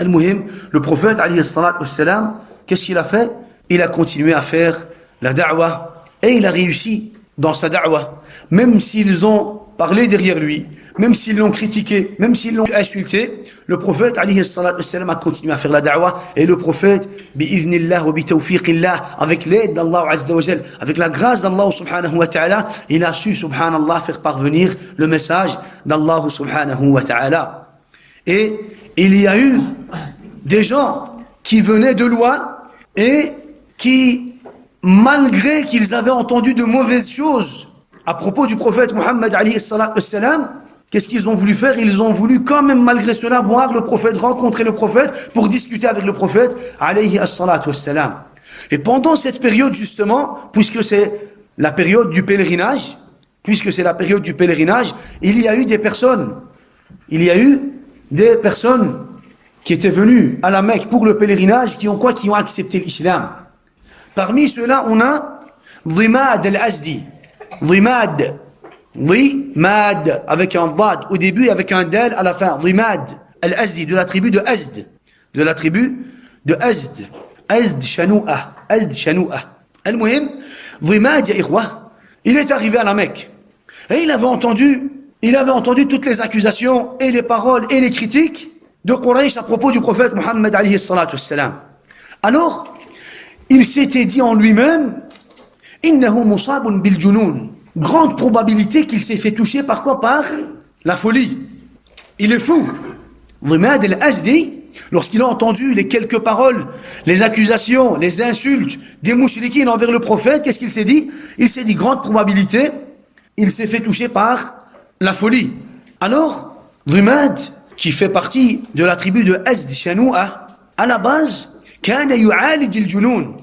Al-Muhim, le prophète, alayhi salatu wassalam, qu'est-ce qu'il a fait? Il a continué à faire la da'wah et il a réussi dans sa da'wah. Même s'ils ont parlé derrière lui, même s'ils l'ont critiqué, même s'ils l'ont insulté, le prophète, alayhi salatu wassalam, a continué à faire la da'wah. Et le prophète, bi'idhnillah wa bitawfiqillah, avec l'aide d'Allah azza wa jal, avec la grâce d'Allah subhanahu wa ta'ala, il a su, subhanallah, faire parvenir le message d'Allah subhanahu wa ta'ala. Et il y a eu des gens qui venaient de loin et qui, malgré qu'ils avaient entendu de mauvaises choses à propos du prophète Mohammed alayhi salatu wassalam, qu'est-ce qu'ils ont voulu faire? Ils ont voulu quand même, malgré cela, voir le prophète, rencontrer le prophète pour discuter avec le prophète alayhi salatu wassalam. Et pendant cette période, justement, puisque c'est la période du pèlerinage, il y a eu des personnes qui étaient venues à la Mecque pour le pèlerinage, qui ont accepté l'islam. Parmi ceux-là, on a Dhimad al-Azdi. Dhimad, avec un Dad au début et avec un Dal à la fin. Dhimad al-Azdi, de la tribu de Azd. Azd Shanu'a. Al-Muhim, Dhimad, ya ikhwa, il est arrivé à la Mecque. Et il avait entendu toutes les accusations et les paroles et les critiques de Quraysh à propos du prophète Mohammed alayhi salatu wassalam. Alors, il s'était dit en lui-même, innahu musabun bil junun. Grande probabilité qu'il s'est fait toucher par quoi? Par la folie. Il est fou. Dhimad al-Azdi, lorsqu'il a entendu les quelques paroles, les accusations, les insultes des mouchriquines envers le prophète, qu'est-ce qu'il s'est dit? Il s'est dit, grande probabilité, il s'est fait toucher par la folie. Alors, Dhimad, qui fait partie de la tribu de Azd Shanu'a, à la base, kana yu'alij al-junun.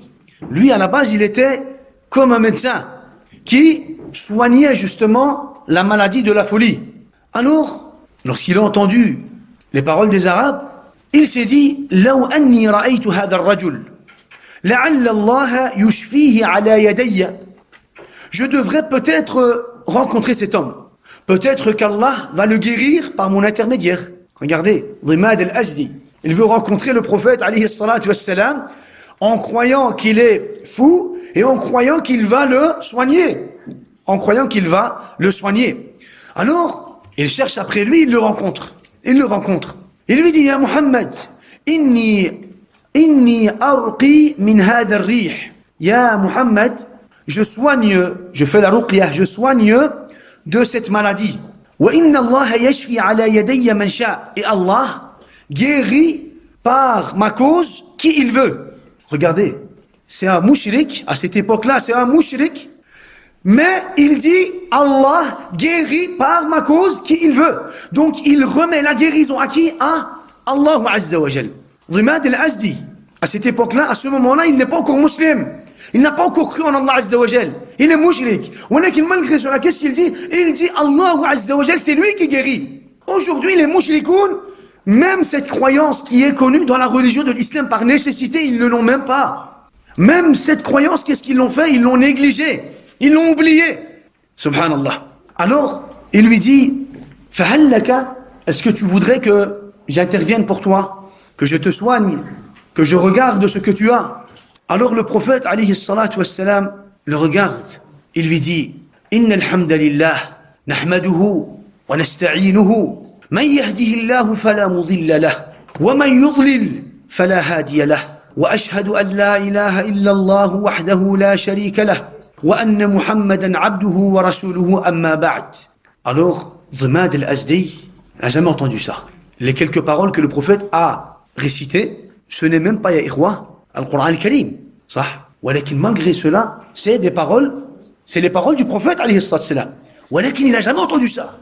Lui, à la base, il était comme un médecin qui soignait justement la maladie de la folie. Alors, lorsqu'il a entendu les paroles des Arabes, il s'est dit, law anni ra'aytu hadha ar-rajul, la'alla Allah yushfihi ala yadayya. Je devrais peut-être rencontrer cet homme. Peut-être qu'Allah va le guérir par mon intermédiaire. Regardez, Dhimad al-Azdi, il veut rencontrer le prophète alayhi salatu wassalam en croyant qu'il est fou et en croyant qu'il va le soigner. Alors, il cherche après lui, il le rencontre. Il lui dit, ya Muhammad, inni arqi min hadha ar-rih. Ya Muhammad, je fais la ruqyah, je soigne de cette maladie. Wa inna Allah yashfi ala yadayya man sha. Et Allah guérit par ma cause qui il veut. Regardez, c'est un mouchrik, à cette époque-là, c'est un mouchrik, mais il dit Allah guérit par ma cause qui il veut. Donc il remet la guérison à qui? À Allah Azza wa Jal. Dhimad al-Azdi, à cette époque-là, à ce moment-là, il n'est pas encore musulman. Il n'a pas encore cru en Allah Azza wa Jal. Il est mushrik. Malgré cela, qu'est-ce qu'il dit? Il dit Allah Azza wa Jal, c'est lui qui guérit. Aujourd'hui, les mushrikoun, même cette croyance qui est connue dans la religion de l'islam par nécessité, ils ne l'ont même pas. Même cette croyance, qu'est-ce qu'ils l'ont fait? Ils l'ont négligée. Ils l'ont oublié. Subhanallah. Alors, il lui dit, Fahallaka, est-ce que tu voudrais que j'intervienne pour toi? Que je te soigne? Que je regarde ce que tu as? Alors le prophète, alayhi salatu wassalam, le regarde. Il lui dit, Inna alhamdulillah, nahmaduhu, wa nasta'inuhu. من يهده الله فلا مضل له ومن يضلل فلا هادي له وأشهد أن لا إله إلا الله وحده لا شريك له وأن محمدا عبده ورسوله أما بعد. Alors, Dhimad al-Azdi n'a jamais entendu ça. Les quelques paroles que le prophète a récitées, ce n'est même pas, ya ikhwa, al-Qur'an al-Karim. Ça. ولكن malgré cela, c'est les paroles du prophète, alayhi sallam. ولكن il n'a jamais entendu ça.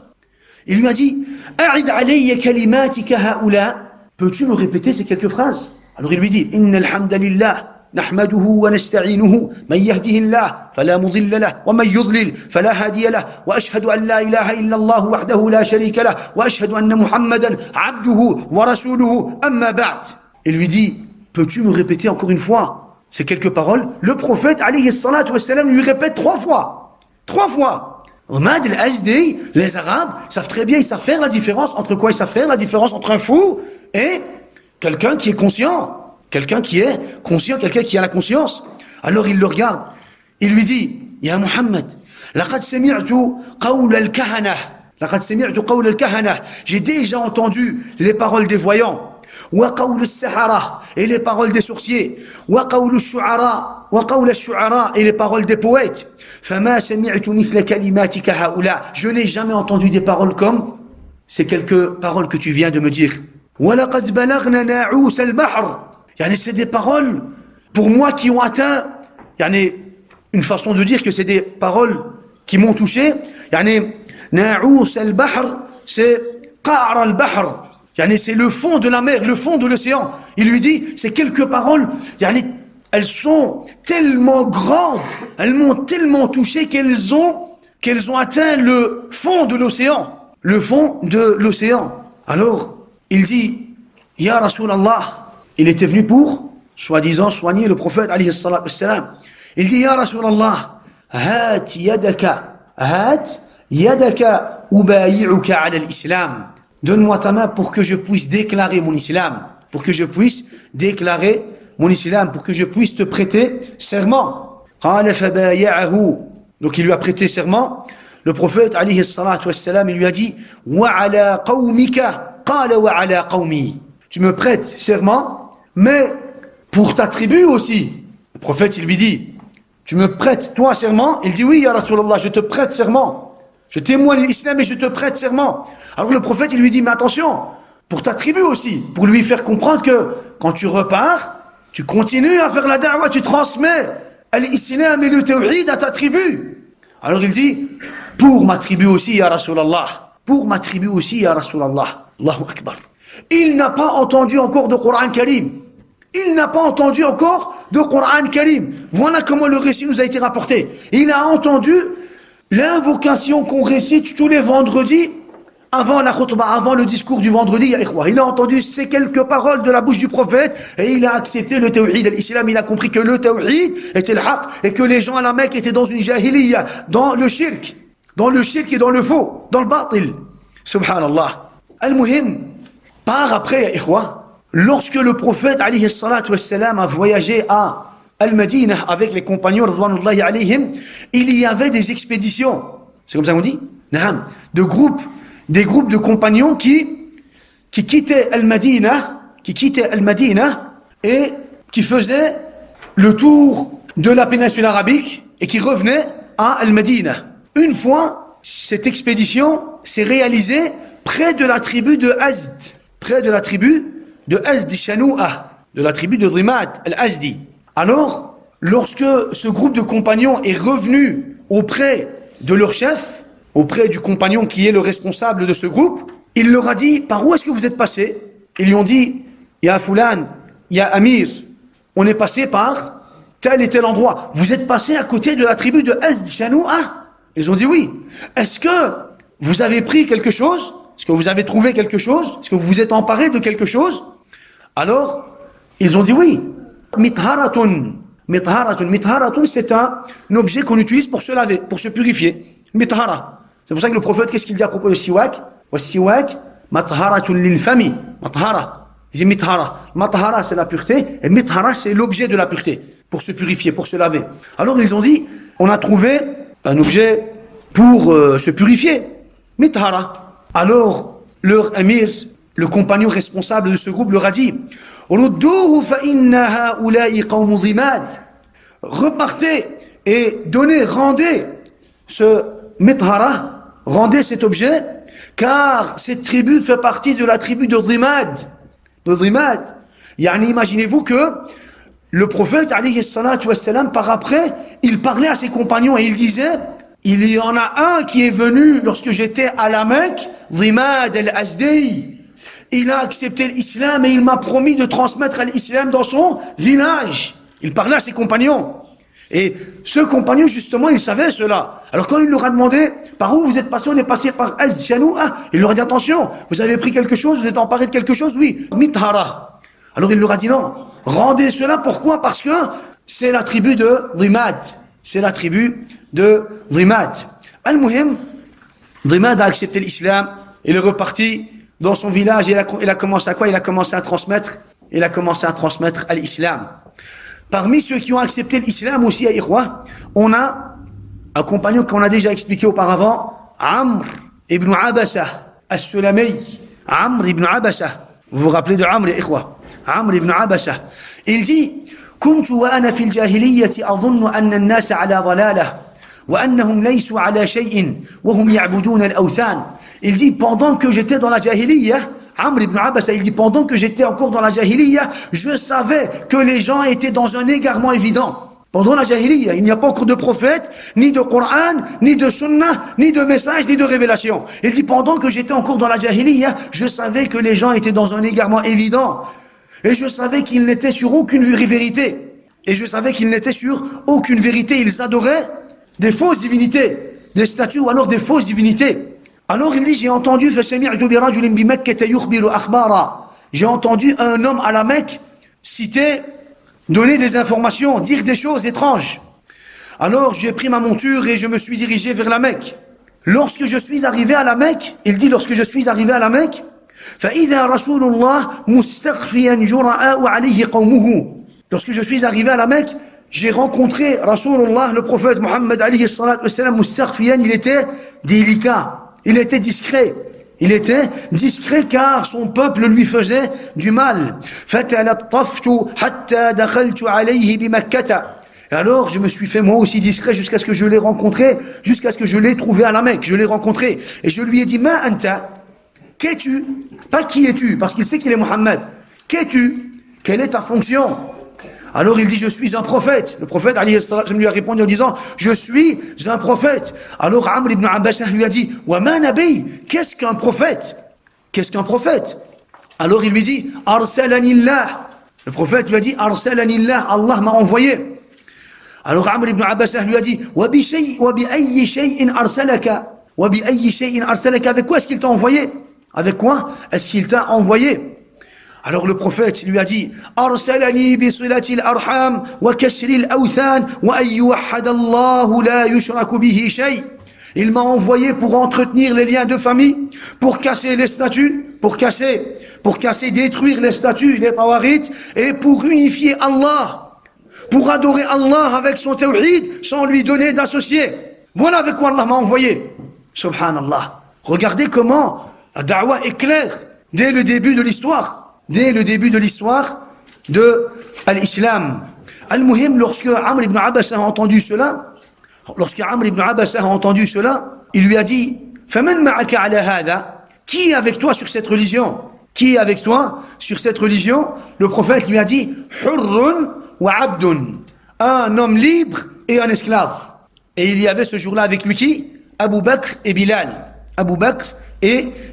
Il lui a dit, A'id alayya kalimatika ha'ula. Peux-tu me répéter ces quelques phrases? Alors il lui dit, Inna alhamdulillah, nahmaduhu wa nasta'inuhu, man yahdihillah, fala mudilla lah, wa man yudlil, fala hadiya lah, wa ashhadu an la ilaha illa Allah wahdahu la sharika lah, wa ashhadu anna Muhammadan abduhu wa rasuluhu, amma ba'd. Il lui dit, peux-tu me répéter encore une fois ces quelques paroles? Le prophète, alayhi salatu wassalam, lui répète 3 fois. 3 fois. Dhimad al-Azdi, les Arabes savent très bien, ils savent faire la différence entre quoi? Ils savent faire la différence entre un fou et quelqu'un qui est conscient, quelqu'un qui a la conscience. Alors il le regarde, il lui dit, Ya Muhammad, laqad sami'tu qawla al-kahana, laqad sami'tu qawla al-kahana, j'ai déjà entendu les paroles des voyants. وقول السحرة et les paroles des sorciers وقول الشعراء وقول الشعراء et les paroles des poètes فما سمعت مثل كلماتك هؤلاء je n'ai jamais entendu des paroles comme ces quelques paroles que tu viens de me dire ولقد بلغنا ناعوس البحر يعني c'est des paroles pour moi qui ont atteint يعني une façon de dire que c'est des paroles qui m'ont touché يعني ناعوس البحر c'est قعر البحر Yani c'est le fond de la mer, le fond de l'océan. Il lui dit, ces quelques paroles, yani, elles sont tellement grandes, elles m'ont tellement touché qu'elles ont atteint le fond de l'océan. Le fond de l'océan. Alors, il dit, Ya Rasulallah, il était venu pour, soi-disant, soigner le prophète, alayhi salatu wassalam. Il dit, Ya Rasulallah, hat yadaka ubayi'uka ala l'islam. Donne-moi ta main pour que je puisse déclarer mon islam, pour que je puisse déclarer mon islam, pour que je puisse te prêter serment. Donc il lui a prêté serment. Le prophète, alayhi salatu wassalam, il lui a dit, wa ala qawmika, qala wa ala qawmi. Tu me prêtes serment, mais pour ta tribu aussi. Le prophète, il lui dit, tu me prêtes toi serment? Il dit, oui, ya Rasulallah, je te prête serment. Je témoigne l'islam et je te prête serment. Alors le prophète, il lui dit, mais attention, pour ta tribu aussi, pour lui faire comprendre que quand tu repars, tu continues à faire la da'wah, tu transmets l'islam et le tawhid à ta tribu. Alors il dit, pour ma tribu aussi, ya Rasulallah. Pour ma tribu aussi, ya Rasulallah. Allahu Akbar. Il n'a pas entendu encore de Coran Karim. Il n'a pas entendu encore de Coran Karim. Voilà comment le récit nous a été rapporté. Il a entendu l'invocation qu'on récite tous les vendredis avant la khutbah, avant le discours du vendredi, ya ikhwa. Il a entendu ces quelques paroles de la bouche du prophète et il a accepté le tawhid, l'islam. Il a compris que le tawhid était le haqq et que les gens à la Mecque étaient dans une jahiliya, dans le shirk et dans le faux, dans le batil. Subhanallah. Al-Muhim, par après, ya ikhwa, lorsque le prophète, alayhi salatu wassalam, a voyagé à Al-Madinah avec les compagnons radwanullahi alayhim, il y avait des expéditions. C'est comme ça qu'on dit? Des groupes de compagnons qui quittaient Al-Madinah, et qui faisaient le tour de la péninsule arabique et qui revenaient à Al-Madinah. Une fois, cette expédition s'est réalisée près de la tribu de Azd, Shanou'a, de la tribu de Rimad al-Azdi. Alors, lorsque ce groupe de compagnons est revenu auprès de leur chef, auprès du compagnon qui est le responsable de ce groupe, il leur a dit, par où est-ce que vous êtes passé? Ils lui ont dit, Ya Fulan, Ya Amir, on est passé par tel et tel endroit. Vous êtes passé à côté de la tribu de Azd Shanou'a? Ils ont dit oui. Est-ce que vous avez pris quelque chose? Est-ce que vous avez trouvé quelque chose? Est-ce que vous vous êtes emparé de quelque chose? Alors, ils ont dit oui. Mitharatun, c'est un objet qu'on utilise pour se laver, pour se purifier. Mithara. C'est pour ça que le prophète, qu'est-ce qu'il dit à propos de siwak? Wa siwak, matharatun lil fami. Mathara. Il dit mithara. Mathara, c'est la pureté, et mithara, c'est l'objet de la pureté, pour se purifier, pour se laver. Alors ils ont dit, on a trouvé un objet pour se purifier. Mithara. Alors, leur émir, le compagnon responsable de ce groupe, leur a dit, repartez et rendez ce mithara, rendez cet objet, car cette tribu fait partie de la tribu de Rimad. Yani, imaginez-vous que le prophète, alayhi salatu wassalam, par après, il parlait à ses compagnons et il disait, il y en a un qui est venu lorsque j'étais à la Mecque, Rimad al-Azdi. Il a accepté l'islam et il m'a promis de transmettre l'islam dans son village. Il parlait à ses compagnons. Et ce compagnon, justement, il savait cela. Alors quand il leur a demandé, par où vous êtes passé? On est passé par Azd Shanou'a. Il leur a dit, attention, vous avez pris quelque chose, vous êtes emparé de quelque chose? Oui, Mithara. Alors il leur a dit, non, rendez cela. Pourquoi? Parce que c'est la tribu de Rimad. Al-Muhim, Rimad a accepté l'islam. Il est reparti dans son village, il a commencé à quoi? Il a commencé à transmettre l'islam. Parmi ceux qui ont accepté l'islam aussi à Ikhwa, on a un compagnon qu'on a déjà expliqué auparavant, Amr ibn Abasa as-Sulami. Amr ibn Abasa. Vous vous rappelez de Amr, Ikhwa? Amr ibn Abasa. Il dit, كنت وأنا في الجاهلية أظن أن الناس على ضلالة وأنهم ليسوا على شيء وهم يعبدون الأوثان. Il dit, pendant que j'étais dans la jahiliya, Amr ibn Abbas, il dit, pendant que j'étais encore dans la jahiliya, je savais que les gens étaient dans un égarement évident. Pendant la jahiliya, il n'y a pas encore de prophète, ni de Coran, ni de sunnah, ni de message, ni de révélation. Il dit, pendant que j'étais encore dans la jahiliya, je savais que les gens étaient dans un égarement évident. Et je savais qu'ils n'étaient sur aucune vérité. Ils adoraient des fausses divinités, des statues ou alors des fausses divinités. Alors il dit, j'ai entendu un homme à la Mecque citer, donner des informations, dire des choses étranges. Alors j'ai pris ma monture et je me suis dirigé vers la Mecque. Lorsque je suis arrivé à la Mecque, فإذا رسول الله مستخفيا جراء عليه قومه. Lorsque je suis arrivé à la Mecque, j'ai rencontré Rasulullah, le prophète Mohammed alayhi salatu wassalam, mustakhfiyan, il était délicat. Il était discret car son peuple lui faisait du mal. فَتَلَطَّفْتُ حَتَّى دَخَلْتُ عَلَيْهِ بِمَكَّةَ. Alors je me suis fait moi aussi discret jusqu'à ce que je l'ai rencontré, jusqu'à ce que je l'ai trouvé à la Mecque. Je l'ai rencontré et je lui ai dit, Ma anta, qu'es-tu? Pas qui es-tu, parce qu'il sait qu'il est Mohammed. Qu'es-tu? Quelle est ta fonction? Alors il dit, je suis un prophète. Le prophète lui a répondu en disant, je suis un prophète. Alors Amr ibn Abbas lui a dit, wa ma nabi, qu'est-ce qu'un prophète? Alors il lui dit, arsalanillah. Le prophète lui a dit, arsalanillah, Allah m'a envoyé. Alors Amr ibn Abbas lui a dit, wa bi ayyi shay'in arsalaka. Avec quoi est-ce qu'il t'a envoyé? Avec quoi est-ce qu'il t'a envoyé? Alors le prophète lui a dit, Arsalani bi silatil arham wa kasril awthan wa an yuwahhada Allah la yushraku bihi shay. Il m'a envoyé pour entretenir les liens de famille, pour casser les statues, pour casser, détruire les statues, les tawarit, et pour unifier Allah, pour adorer Allah avec son tawhid sans lui donner d'associé. Voilà avec quoi Allah m'a envoyé. Subhanallah. Regardez comment la da'wah est claire dès le début de l'histoire de l'islam. Al-Muhim, lorsque Amr ibn Abbas a entendu cela, il lui a dit, فَمَنْ مَعَكَ عَلَى هَذَا. Qui est avec toi sur cette religion? Le prophète lui a dit, حُرٌّ وَعَبْدٌ. Un homme libre et un esclave. Et il y avait ce jour-là avec lui qui? Abu Bakr et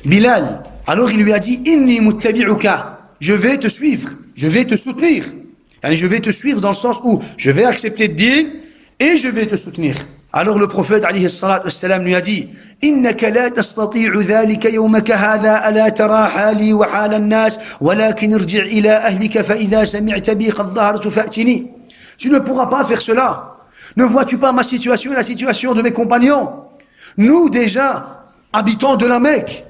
Bilal. Alors il lui a dit, Inni muttabi'uka. Je vais te suivre, je vais te soutenir. Je vais te suivre dans le sens où je vais accepter le din et je vais te soutenir. Alors le prophète alayhi salatu wassalam lui a dit, Innaka la tastati'u dhalika yawmaka hadha ala tara hali wa hala an-nas walakin irji' ila ahlika fa idha sami'ta bi qad dhahartu fa'tini. Tu ne pourras pas faire cela. Ne vois-tu pas ma situation et la situation de mes compagnons? Nous déjà, habitants de la Mecque,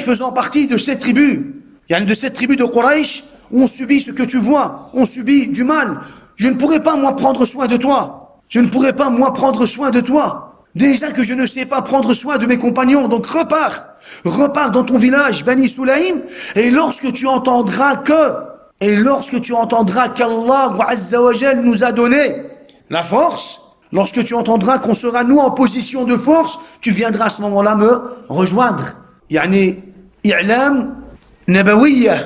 faisant partie de cette tribu, de Quraysh, on subit ce que tu vois, on subit du mal. Je ne pourrai pas, moi, prendre soin de toi. Déjà que je ne sais pas prendre soin de mes compagnons, donc repars dans ton village, Bani Sulaym, et lorsque tu entendras qu'Allah Azza wa Jal nous a donné la force, lorsque tu entendras qu'on sera nous en position de force, tu viendras à ce moment-là me rejoindre. I'lam nabawiyya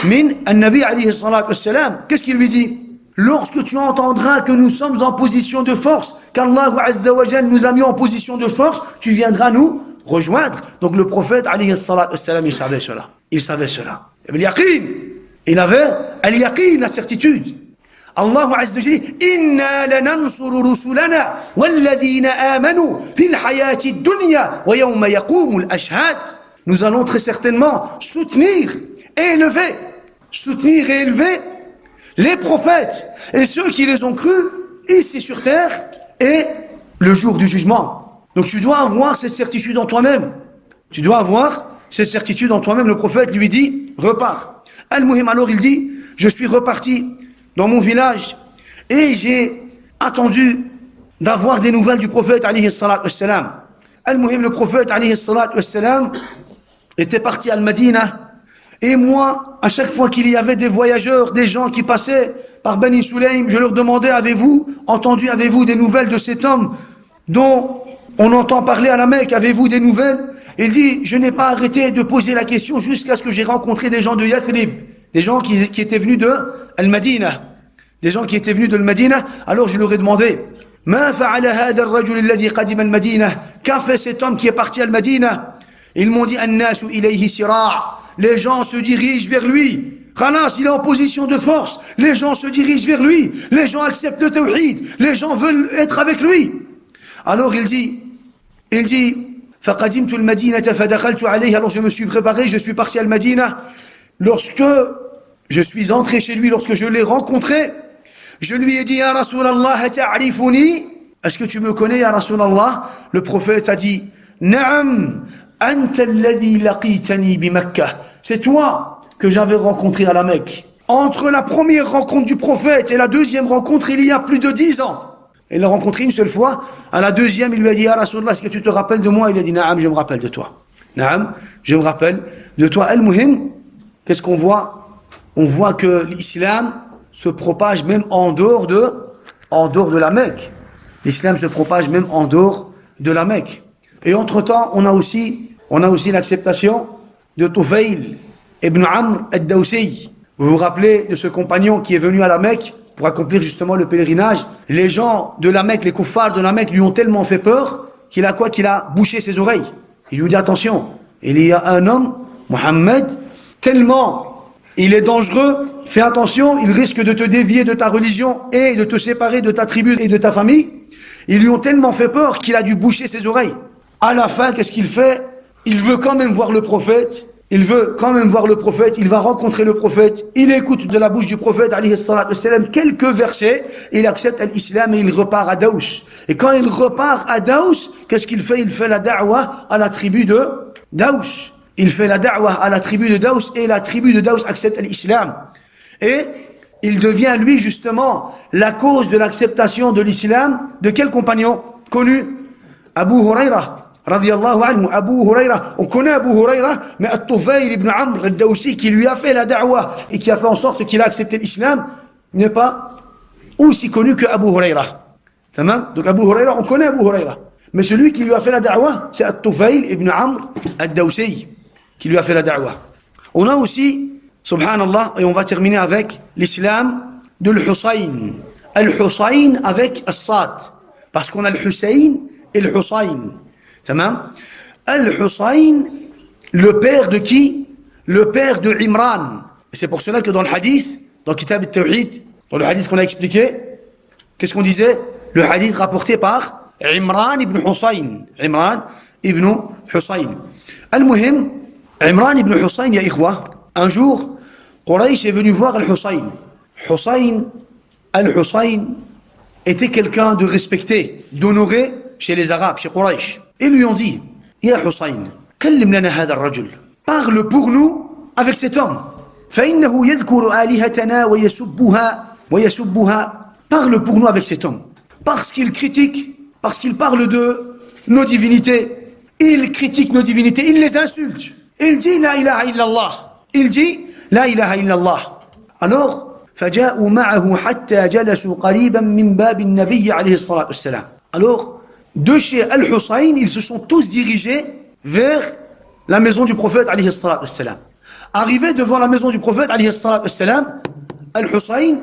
min an-nabi alayhi salatu wassalam. Qu'est-ce qu'il lui dit? Lorsque tu entendras que nous sommes en position de force, qu'Allah Azza wa Jal nous a mis en position de force, tu viendras nous rejoindre. Donc le prophète alayhi salatu wassalam, il savait cela. Il avait al-yaqin, la certitude. Allah Azza wa Jalla dit, Inna lanansuru rusulana walladhina amanu fil hayati dunya wa yawma yaqumul ashhad. Nous allons très certainement soutenir et élever les prophètes et ceux qui les ont crus ici sur terre et le jour du jugement. Donc tu dois avoir cette certitude en toi-même. Tu dois avoir cette certitude en toi-même. Le prophète lui dit, repars. Al-Muhim, alors il dit, je suis reparti dans mon village et j'ai attendu d'avoir des nouvelles du prophète, alayhi salatu wassalam. Al-Muhim, le prophète, alayhi salatu wassalam, était parti à Al-Madina. Et moi, à chaque fois qu'il y avait des voyageurs, des gens qui passaient par Bani Sulaym, je leur demandais, avez-vous des nouvelles de cet homme dont on entend parler à la Mecque, avez-vous des nouvelles? Il dit, je n'ai pas arrêté de poser la question jusqu'à ce que j'ai rencontré des gens de Yathrib, des gens qui étaient venus de Al-Madina, des gens qui étaient venus de Al-Madina. Alors je leur ai demandé, Ma fa'ala hadha ar-rajul alladhi qadima al-Madina? Qu'a fait cet homme qui est parti à Al-Madina? Ils m'ont dit, An-nasu ilayhi sira'. Les gens se dirigent vers lui. Khalas, il est en position de force. Les gens se dirigent vers lui. Les gens acceptent le tawhid. Les gens veulent être avec lui. Alors il dit, فَقَدِمْتُ الْمَدِينَةَ فَدَخَلْتُ عَلَيْهِ. Alors je me suis préparé, je suis parti à Al-Madina. Lorsque je suis entré chez lui, lorsque je l'ai rencontré, je lui ai dit, Ya Rasulallah, ta'rifuni? Est-ce que tu me connais, Ya Rasulallah? Le prophète a dit, Na'am, anta alladhi laqitani bi Makkah. C'est toi que j'avais rencontré à la Mecque. Entre la première rencontre du prophète et la deuxième rencontre, il y a plus de 10 ans. Il l'a rencontré une seule fois. À la deuxième, il lui a dit, Ya Rasulallah, est-ce que tu te rappelles de moi? Il a dit, Na'am, je me rappelle de toi. Na'am, je me rappelle de toi. Al-Muhim, qu'est-ce qu'on voit? On voit que l'islam se propage même en dehors de la Mecque. L'islam se propage même en dehors de la Mecque. Et entre-temps, on a aussi l'acceptation de Tufayl ibn Amr ad-Dawsi. Vous vous rappelez de ce compagnon qui est venu à la Mecque pour accomplir justement le pèlerinage? Les gens de la Mecque, les kuffars de la Mecque lui ont tellement fait peur qu'il a bouché ses oreilles. Il lui dit, attention, il y a un homme, Mohammed, tellement il est dangereux, fais attention, il risque de te dévier de ta religion et de te séparer de ta tribu et de ta famille. Ils lui ont tellement fait peur qu'il a dû boucher ses oreilles. À la fin, qu'est-ce qu'il fait? Il veut quand même voir le prophète. Il va rencontrer le prophète. Il écoute de la bouche du prophète, alayhi salatu wassalam, quelques versets. Il accepte l'islam et il repart à Daous. Et quand il repart à Daous, qu'est-ce qu'il fait? Il fait la da'wa à la tribu de Daous. Il fait la da'wa à la tribu de Daous et la tribu de Daous accepte l'islam. Et il devient, lui, justement, la cause de l'acceptation de l'islam de quel compagnon connu? Abu Huraira, radiyallahu anhu. Abu Huraira, on connaît Abu Huraira, mais At-Tufayl ibn Amr al-Dawsi, qui lui a fait la da'wa et qui a fait en sorte qu'il a accepté l'islam, n'est pas aussi connu que Abu Huraira. Donc Abu Huraira, on connaît Abu Huraira. Mais celui qui lui a fait la da'wa, c'est At-Tufayl ibn Amr al-Dawsi, qui lui a fait la da'wa. On a aussi, subhanallah, et on va terminer avec l'islam de l'Hussein. Al-Hussein avec As-Sad. Parce qu'on a le Hussein et le Hussein. Tamam? Al-Hussein, le père de qui? Le père de Imran. Et c'est pour cela que dans le hadith, dans Kitab al-Tawhid, dans le hadith qu'on a expliqué, qu'est-ce qu'on disait? Le hadith rapporté par Imran ibn Hussein. Imran ibn Hussein. Al-Muhim, Imran ibn Hussein, ya ikhwa, un jour, Quraysh est venu voir Al-Hussein. Al-Hussein était quelqu'un de respecté, d'honoré chez les Arabes, chez Quraysh. Ils lui ont dit, Ya Hussein, kallim lana hadha ar-rajul. Parle pour nous avec cet homme. فإنه يذكر آلهتنا ويسبها. Parle pour nous avec cet homme. Parce qu'il critique, parce qu'il parle de nos divinités. Il critique nos divinités, il les insulte. Il dit La ilaha illallah. Il dit La ilaha illallah. Alors, فجاءوا معه حتى جلسوا قريبا من باب النبي عليه الصلاة والسلام. Alors, de chez Al-Hussein, ils se sont tous dirigés vers la maison du prophète alayhi salatu wassalam. Arrivé devant la maison du prophète alayhi salatu wassalam, Al-Hussein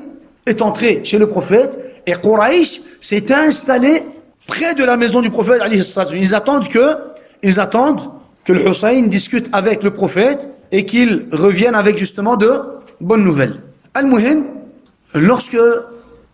est entré chez le prophète et Quraysh s'est installé près de la maison du prophète alayhi salatu wassalam. Ils attendent que le Hussein discute avec le prophète et qu'il revienne avec justement de bonnes nouvelles. Al-Muhim, lorsque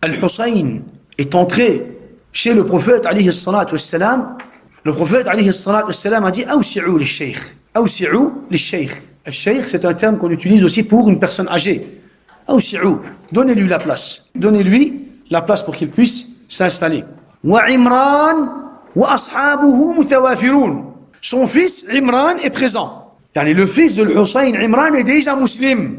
Al-Hussein est entré chez le prophète alayhi salatu wassalam, le prophète alayhi salatu wassalam a dit Awsi'u lish-shaykh. Awsi'u lish-shaykh. Al-shaykh, c'est un terme qu'on utilise aussi pour une personne âgée. Awsi'u, donnez-lui la place. Donnez-lui la place pour qu'il puisse s'installer. Wa Imran wa ashabuhu mutawafirun. Son fils, Imran, est présent. Le fils de Hussein, Imran, est déjà musulman.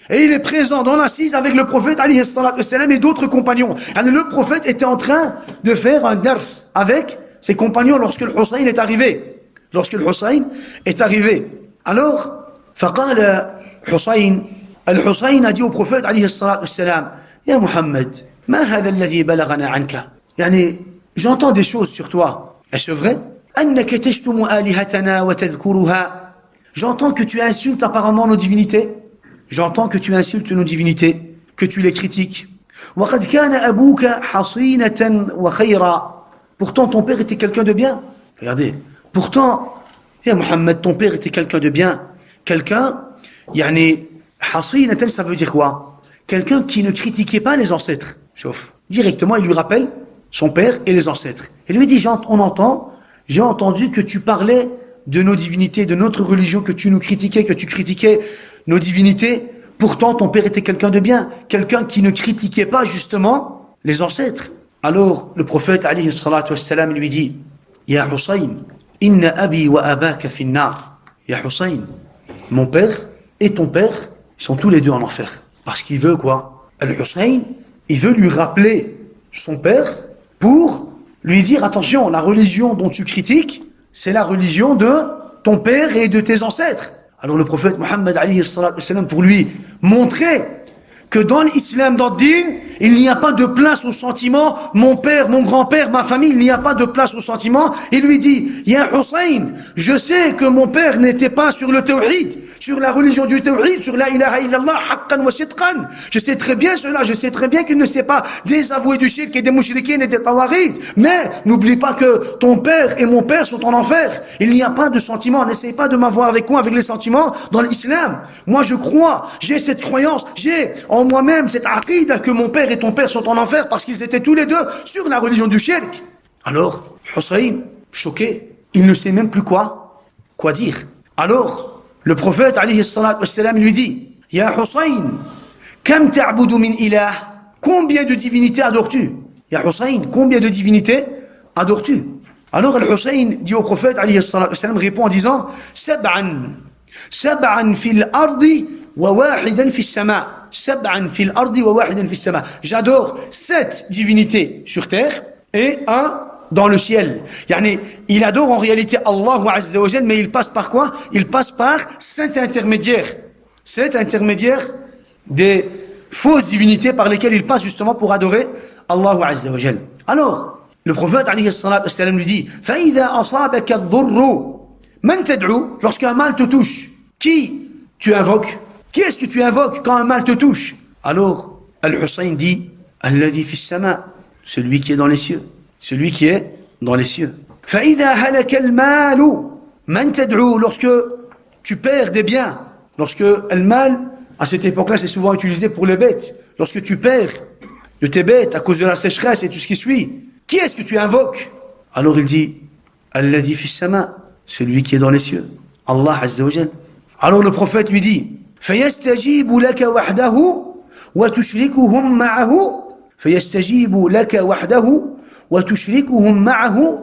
Et il est présent dans l'assise avec le prophète, alayhi salatu wassalam, et d'autres compagnons. Le prophète était en train de faire un dars avec ses compagnons lorsque le Hussein est arrivé. Alors, فقال حسين, الحسين a dit au prophète, alayhi الصلاة والسلام, يا محمد, ما هذا الذي بلغنا عنك? J'entends des choses sur toi. Est-ce vrai? أنك تشتم آلهتنا وتذكرها. J'entends que tu insultes apparemment nos divinités. J'entends que tu insultes nos divinités, que tu les critiques. وقد كان أبوك حصينة وخيرا. Pourtant ton père était quelqu'un de bien. Regardez. Pourtant, ya Mohammed, ton père était quelqu'un de bien. Quelqu'un, حصينة, ça veut dire quoi? Quelqu'un qui ne critiquait pas les ancêtres. Sauf. Directement, il lui rappelle son père et les ancêtres. Il lui dit, j'ai entendu que tu parlais de nos divinités, de notre religion, que tu nous critiquais, que tu critiquais nos divinités. Pourtant, ton père était quelqu'un de bien, quelqu'un qui ne critiquait pas justement les ancêtres. Alors, le prophète, alayhi salatu wassalam, lui dit, Ya Hussein, inna abi wa abaka fin nar. Ya Hussein, mon père et ton père, ils sont tous les deux en enfer. Parce qu'il veut quoi? Al-Hussein, il veut lui rappeler son père pour lui dire, attention, la religion dont tu critiques, c'est la religion de ton père et de tes ancêtres. Alors le prophète Mohammed, alayhi sallam, pour lui montrer que dans l'islam, dans le din, il n'y a pas de place au sentiment, mon père, mon grand-père, ma famille, il n'y a pas de place au sentiment. Il lui dit, Ya Hussein, je sais que mon père n'était pas sur le tawhid, sur la religion du tawhid, sur la ilaha illallah, haqqan wa sidqan. Je sais très bien cela, je sais très bien qu'il ne s'est pas désavoué du shirk et des mouchriquins et des tawarid. Mais n'oublie pas que ton père et mon père sont en enfer. Il n'y a pas de sentiment, n'essaye pas de m'avoir avec moi, avec les sentiments dans l'islam. Moi je crois, j'ai cette croyance, j'ai en moi-même cette aqida que mon père et ton père sont en enfer parce qu'ils étaient tous les deux sur la religion du shirk. Alors, Hussein, choqué, il ne sait même plus quoi dire. Alors, le prophète, alayhi salatu wassalam, lui dit, Ya Hussein, kam ta'budu min ilah? Combien de divinités adores-tu? Ya Hussein, combien de divinités adores-tu? Alors, Al-Hussein dit au prophète, alayhi salatu wassalam, répond en disant, Sab'an fil ardi wa wahidan fis sama. Sab'an fil ardi wa wahidan fis sama. J'adore 7 divinités sur terre et un dans le ciel. Il adore en réalité Allah Azza wa Jal, mais il passe par quoi? Il passe par 7 intermédiaires. 7 intermédiaires des fausses divinités par lesquelles il passe justement pour adorer Allah Azza wa Jal. Alors, le prophète alayhi salatu wassalam lui dit, فَإِذَا أَصَابَكَ الضُّرُّ مَنْ تَدْعُو? Lorsqu'un mal te touche, qui tu invoques? Qui est-ce que tu invoques quand un mal te touche? Alors, Al-Hussein dit, Alladhi fis sama, celui qui est dans les cieux. Celui qui est dans les cieux. فَإِذَا هَلَكَ الْمَالُ مَنْ تَدْعُو? Lorsque tu perds des biens, lorsque le mal, à cette époque-là, c'est souvent utilisé pour les bêtes. Lorsque tu perds de tes bêtes à cause de la sécheresse et tout ce qui suit, qui est-ce que tu invoques? Alors il dit, Alladhi fis sama, celui qui est dans les cieux. Allah Azza wa Jal. Alors le prophète lui dit, فَيَسْتَجِيبُ لَكَ وَحْدَهُ وَتُشْرِكُهُمْ مَعَهُ فَيَسْتَجِيبُ لَكَ وَحْدَهُ وَتُشْرِكُهُمْ مَعَهُ.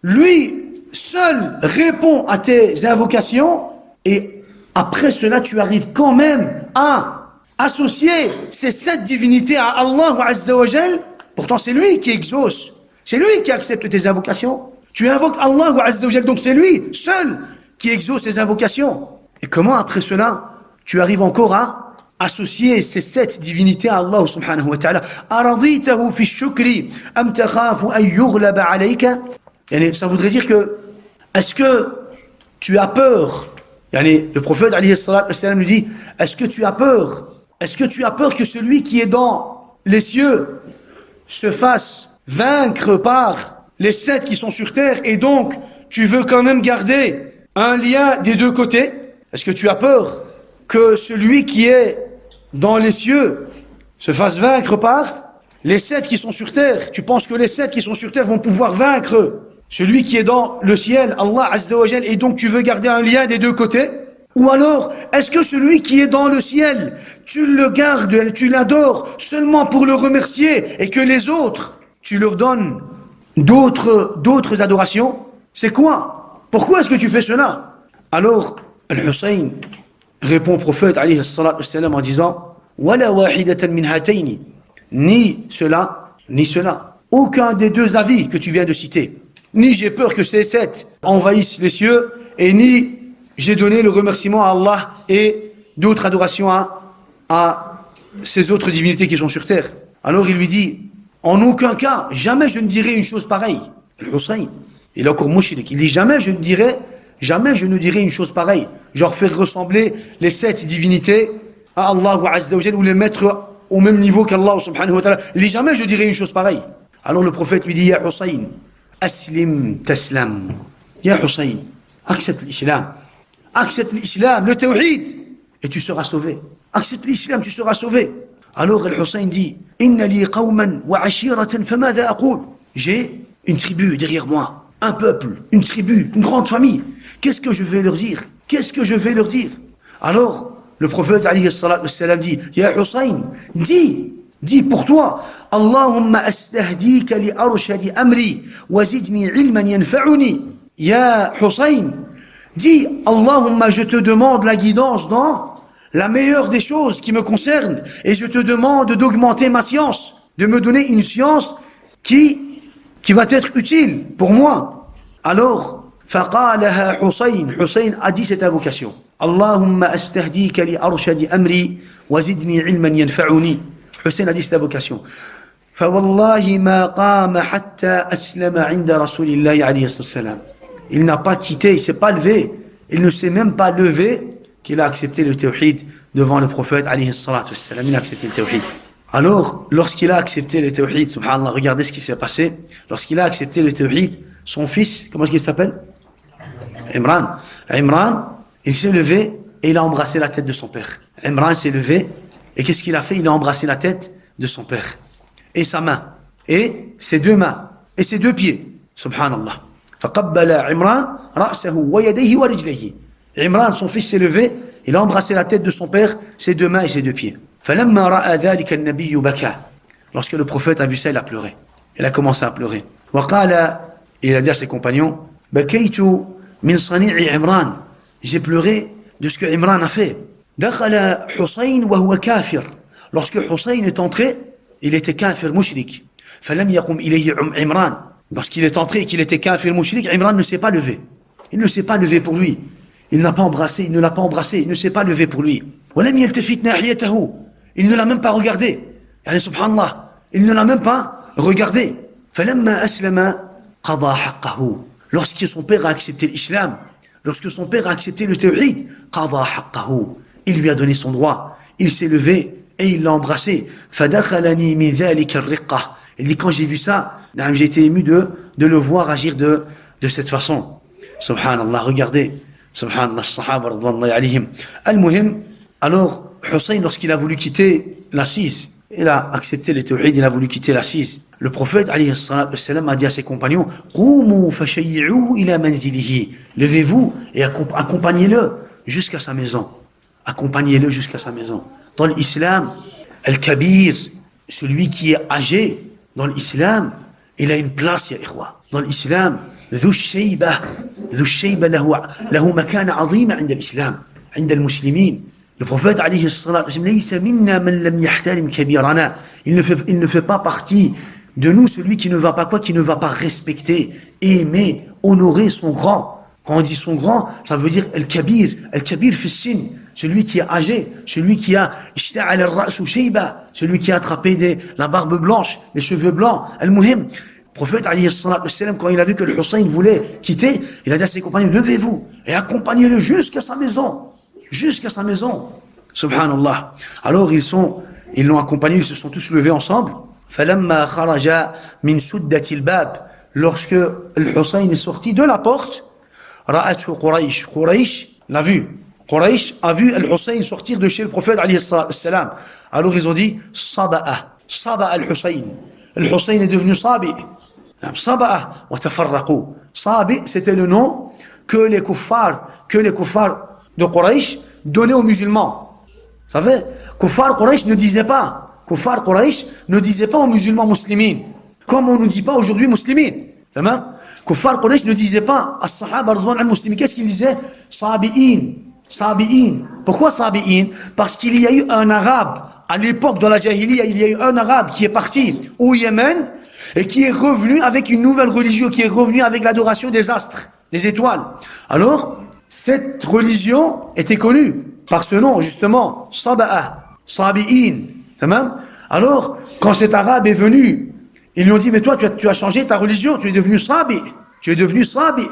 Lui seul répond à tes invocations et après cela tu arrives quand même à associer ces 7 divinités à Allah Azza wa Jal. Pourtant c'est lui qui exauce, c'est lui qui accepte tes invocations. Tu invoques Allah Azza wa Jal, donc c'est lui seul qui exauce tes invocations. Et comment après cela tu arrives encore à associer ces 7 divinités à Allah subhanahu wa ta'ala? Araditahu fi shukri am takhafu an yughlaba alayka? Ça voudrait dire que, est-ce que tu as peur? Le prophète alayhi salatu wassalam lui dit, est-ce que tu as peur? Est-ce que tu as peur que celui qui est dans les cieux se fasse vaincre par les 7 qui sont sur terre et donc tu veux quand même garder un lien des deux côtés? Est-ce que tu as peur que celui qui est dans les cieux se fasse vaincre par les 7 qui sont sur terre? Tu penses que les 7 qui sont sur terre vont pouvoir vaincre celui qui est dans le ciel, Allah Azza wa Jal, et donc tu veux garder un lien des deux côtés? Ou alors, est-ce que celui qui est dans le ciel, tu le gardes, tu l'adores seulement pour le remercier et que les autres, tu leur donnes d'autres adorations? C'est quoi Pourquoi est-ce que tu fais cela? Alors, Al-Hussein répond au prophète alayhi salatu wassalam en disant Wala wahidatan min hatayni, ni cela, ni cela. Aucun des deux avis que tu viens de citer. Ni j'ai peur que ces sept envahissent les cieux, et ni j'ai donné le remerciement à Allah et d'autres adorations à ces autres divinités qui sont sur terre. Alors il lui dit, en aucun cas, jamais je ne dirai une chose pareille. Al-Hussein, il est encore mushrik. Il dit, jamais je ne dirai une chose pareille. Genre faire ressembler les sept divinités à Allah Azza wa Jal, ou les mettre au même niveau qu'Allah subhanahu wa ta'ala. Il dit, jamais je dirai une chose pareille. Alors le prophète lui dit, Ya Hussein, aslim taslam. Ya Hussein, accepte l'islam. Accepte l'islam, le tawhid, et tu seras sauvé. Accepte l'islam, tu seras sauvé. Alors Al-Hussein dit, Inna li qawman wa ashiratan famadha aqul. J'ai une tribu derrière moi, un peuple, une tribu, une grande famille. Qu'est-ce que je vais leur dire? Qu'est-ce que je vais leur dire? Alors, le prophète alayhi salatu wassalam dit, Ya Hussein, dis pour toi, Allahumma astahdika li arshadi amri, wa zidni ilman yanfa'uni. Ya Hussein, dis, Allahumma, je te demande la guidance dans la meilleure des choses qui me concernent, et je te demande d'augmenter ma science, de me donner une science qui va être utile pour moi. Alors, faqalaha Hussein a dit cette invocation. Allahumma astahdika li arshadi amri wa zidni ilman yanfa'uni. Hussein a dit cette invocation. فوالله ما قام حتى أسلم عند رسول الله عليه الصلاة والسلام. Il n'a pas quitté, il s'est pas levé, il ne s'est même pas levé qu'il a accepté le tawhid devant le prophète alayhi salatu wassalam. Il a accepté le tawhid. Alors, lorsqu'il a accepté le tawhid, subhanallah, regardez ce qui s'est passé. Lorsqu'il a accepté le tawhid, son fils, comment est-ce qu'il s'appelle? Imran. Imran, il s'est levé et il a embrassé la tête de son père. Imran s'est levé et qu'est-ce qu'il a fait? Il a embrassé la tête de son père. Et sa main. Et ses deux mains. Et ses deux pieds. Subhanallah. فقبل عمران رأسه ويديه ورجليه. Imran, son fils, s'est levé, il a embrassé la tête de son père, ses deux mains et ses deux pieds. فلما رأى ذلك النبي بكى. Lorsque le prophète a vu ça, il a pleuré. Il a commencé à pleurer. وقال, il a dit à ses compagnons, بكيت من صنيع عمران. J'ai pleuré de ce que Imran a fait. دخل حسين وهو كافر. Lorsque Hussein est entré, il était kafir mushrik. فلم يقم إليه عمران. Lorsqu'il est entré et qu'il était kafir mushrik, Imran ne s'est pas levé. Il ne s'est pas levé pour lui. Il n'a pas embrassé, il ne l'a pas embrassé, il ne s'est pas levé pour lui. وَلَمْ يَلْتَفِتْ نَاحِيَتَهُ. Il ne l'a même pas regardé. Yani subhanallah, il ne l'a même pas regardé. فَلَمَّا أَسْلَمَ قَضَى حَقَّهُ. Lorsque son père a accepté l'islam, lorsque son père a accepté le tawhid, قَضَى حَقَّهُ. Il lui a donné son droit. Il s'est levé et il l'a embrassé. فَدَخَلَنِي مِنْ ذَلِكَ الرِّقَّةِ. Il dit, quand j'ai vu ça, j'ai été ému de le voir agir de cette façon. Subhanallah, regardez. Subhanallah, sahaba radhiyallahu alayhim. Al-Muhim, alors, Hussein, lorsqu'il a voulu quitter l'assise, il a accepté le tawhid, il a voulu quitter l'assise. Le prophète, alayhi salatu wassalam, a dit à ses compagnons, Qumu fashayyi'uhu ila manzilihi. Levez-vous et accompagnez-le jusqu'à sa maison. Accompagnez-le jusqu'à sa maison. Dans l'islam, Al-Kabir, celui qui est âgé, dans l'islam, il a une place, ya ikhwa. Dans l'islam, ذو الشيبة له مكانة عظيمة عند الإسلام عند المسلمين. Le prophète عليه الصلاة والسلام ليس منا من لم يحترم كبيرنا. Il ne fait pas partie de nous celui qui ne va pas qui ne va pas respecter, aimer, honorer son grand. Quand on dit son grand, ça veut dire al-kabir fi sin, celui qui est âgé, celui qui a ishta'al al-ra'su shayba, celui qui a attrapé la barbe blanche, les cheveux blancs. Al-muhim, le prophète alayhi salatu wassalam, quand il a vu que le Hussein voulait quitter, il a dit à ses compagnons, levez-vous et accompagnez-le jusqu'à sa maison. Jusqu'à sa maison. Subhanallah. Alors ils l'ont accompagné, ils se sont tous levés ensemble. فَلَمَّا خَرَجَ مِنْ سُدَّةِ الْبَابِ. Lorsque le Hussein est sorti de la porte, رأته قريش. Quraysh l'a vu. Quraysh a vu Al-Hussein sortir de chez le prophète alayhi salam. Alors ils ont dit Saba'a Al-Hussein. Al-Hussein est devenu Sabi. Saba'a wa tafarraqu. Sabi, c'était le nom que les kuffars de Quraysh donnaient aux musulmans. Vous savez, kuffar Quraysh ne disait pas aux musulmans muslimines, comme on ne dit pas aujourd'hui muslimines. Kuffar Quraysh ne disait pas As-Sahaba radhiyallahu anhum muslimin. Qu'est-ce qu'ils disaient? Sabi'in. Sabi'in. Pourquoi Sabi'in? Parce qu'il y a eu un arabe, à l'époque de la Jahiliya, il y a eu un arabe qui est parti au Yémen et qui est revenu avec une nouvelle religion, qui est revenu avec l'adoration des astres, des étoiles. Alors, cette religion était connue par ce nom, justement, Saba'a, Sabi'in. Alors, quand cet arabe est venu, ils lui ont dit, mais toi, tu as changé ta religion, tu es devenu Sabi. Tu es devenu Sabi.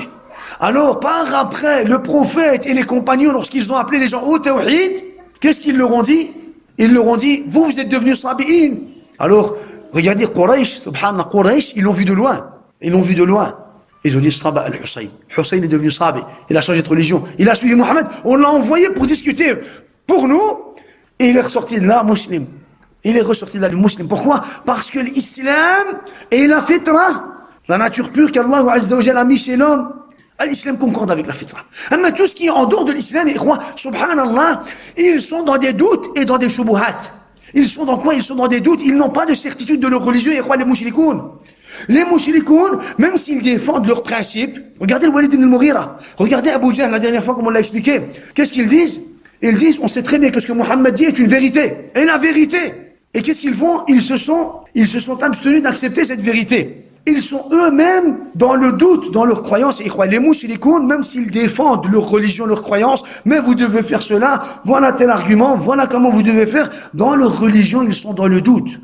Alors, par après, le prophète et les compagnons, lorsqu'ils ont appelé les gens au Tawhid, qu'est-ce qu'ils leur ont dit? Ils leur ont dit, vous êtes devenus Sabi'in. Alors, regardez Quraysh, subhanallah, Quraysh, ils l'ont vu de loin. Ils l'ont vu de loin. Ils ont dit, Saba al-Hussein. Hussein est devenu Sabi. Il a changé de religion. Il a suivi Mohammed. On l'a envoyé pour discuter pour nous. Et il est ressorti de là, musulman. Il est ressorti de là, le musulman. Pourquoi? Parce que l'islam et la fitra, la nature pure qu'Allah Azza wa Jalla a mis chez l'homme, l'islam concorde avec la fitra. Mais tout ce qui est en dehors de l'islam, subhanallah, ils sont dans des doutes et dans des shubuhat. Ils sont dans quoi? Ils sont dans des doutes. Ils n'ont pas de certitude de leur religion. Et les mushrikoun. Les mushrikoun, même s'ils défendent leurs principes, regardez le Walid ibn al-Mughira, regardez Abu Jahl la dernière fois comme on l'a expliqué. Qu'est-ce qu'ils disent? Ils disent, on sait très bien que ce que Mohammed dit est une vérité. Et la vérité. Et qu'est-ce qu'ils font? Ils se sont abstenus d'accepter cette vérité. Ils sont eux-mêmes dans le doute, dans leur croyance. Et les mouchlikoun, même s'ils défendent leur religion, leur croyance, mais vous devez faire cela, voilà tel argument, voilà comment vous devez faire. Dans leur religion, ils sont dans le doute.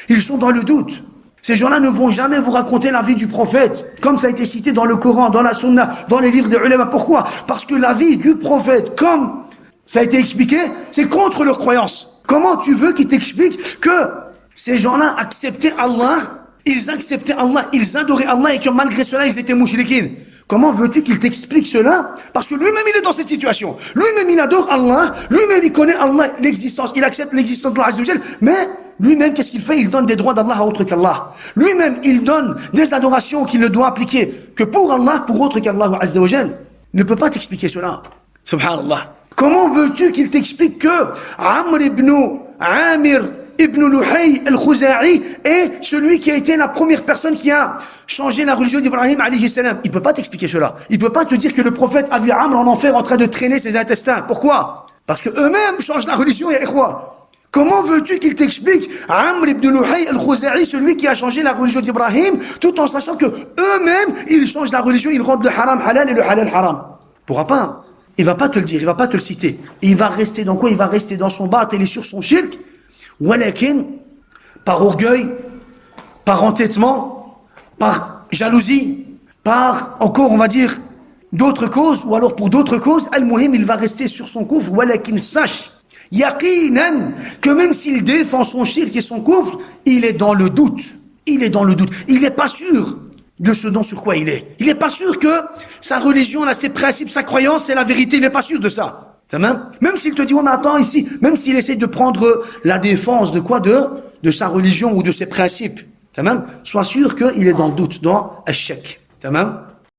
Ils sont dans le doute. Ces gens-là ne vont jamais vous raconter la vie du prophète, comme ça a été cité dans le Coran, dans la Sunna, dans les livres des ulama. Pourquoi? Parce que la vie du prophète, comme ça a été expliqué, c'est contre leur croyance. Comment tu veux qu'ils t'expliquent que ces gens-là acceptaient Allah, ils acceptaient Allah, ils adoraient Allah et que malgré cela, ils étaient mouchriquins? Comment veux-tu qu'il t'explique cela? Parce que lui-même, il est dans cette situation. Lui-même, il adore Allah. Lui-même, il connaît Allah, l'existence. Il accepte l'existence de Allah, mais lui-même, qu'est-ce qu'il fait? Il donne des droits d'Allah à autre qu'Allah. Lui-même, il donne des adorations qu'il ne doit appliquer que pour Allah, pour autre qu'Allah, il ne peut pas t'expliquer cela. Subhanallah. Comment veux-tu qu'il t'explique que Amr ibn Amir ibn Luhay al-Khuza'i est celui qui a été la première personne qui a changé la religion d'Ibrahim alayhi salam? Il peut pas t'expliquer cela. Il peut pas te dire que le prophète a vu Amr en enfer en train de traîner ses intestins. Pourquoi? Parce que eux-mêmes changent la religion, ya ikhwa. Comment veux-tu qu'il t'explique Amr ibn Luhay al-Khuza'i, celui qui a changé la religion d'Ibrahim, tout en sachant que eux-mêmes, ils changent la religion, ils rendent le haram halal et le halal haram? Pourra pas. Il va pas te le dire, il va pas te le citer. Et il va rester dans quoi? Il va rester dans son batel et sur son shirk. Walakin, par orgueil, par entêtement, par jalousie, par encore, on va dire, d'autres causes, ou alors pour d'autres causes, al-muhim, il va rester sur son coufre. Walakin, sache, yaqinan, que même s'il défend son shirk et son coufre, il est dans le doute. Il est dans le doute. Il n'est pas sûr de ce dont sur quoi il est. Il n'est pas sûr que sa religion, là, ses principes, sa croyance, c'est la vérité. Il n'est pas sûr de ça. Même s'il te dit, ouais, mais attends, ici, même s'il essaie de prendre la défense de quoi? De sa religion ou de ses principes. Sois sûr qu'il est dans le doute, dans un chèque.